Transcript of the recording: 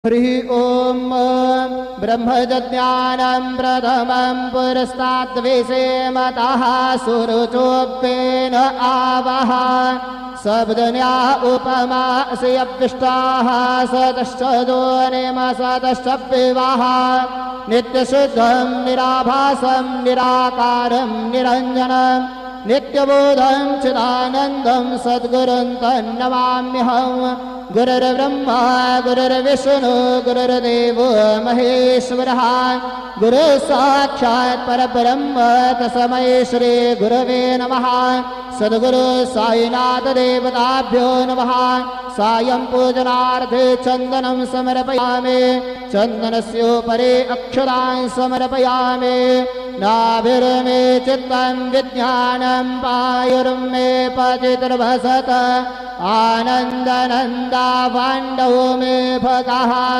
हरि ओम ब्रह्मज्ञानं प्रथमं पुरस्ताद्विषे मतः सुरुचोपेन आवः शब्दन्या उपमा श्रियविष्टाः सतश्च दोनिम सतश्च विवाह नित्यशुद्धं निराभासं निराकारं निरञ्जनं नित्यबोधं चिदानन्दं सद्गुरुं तन्नमाम्यहं गुरुर्ब्रह्मा गुरुर्विष्णु गुरुर्देवो महेश्वरः गुरुः साक्षात् परब्रह्म तस्मै श्री गुरवे नमः। सद्गुरु साईनाथ देवताभ्यो नमः। सायं पूजनार्थे चन्दनं समर्पयामि चन्दनस्योपरि अक्षतान् समर्पयामि नाभिर्मे चित्तं विज्ञानं पायुर्मे पतिर्भसत आनन्दनन्दा पाण्डवो मे भगः।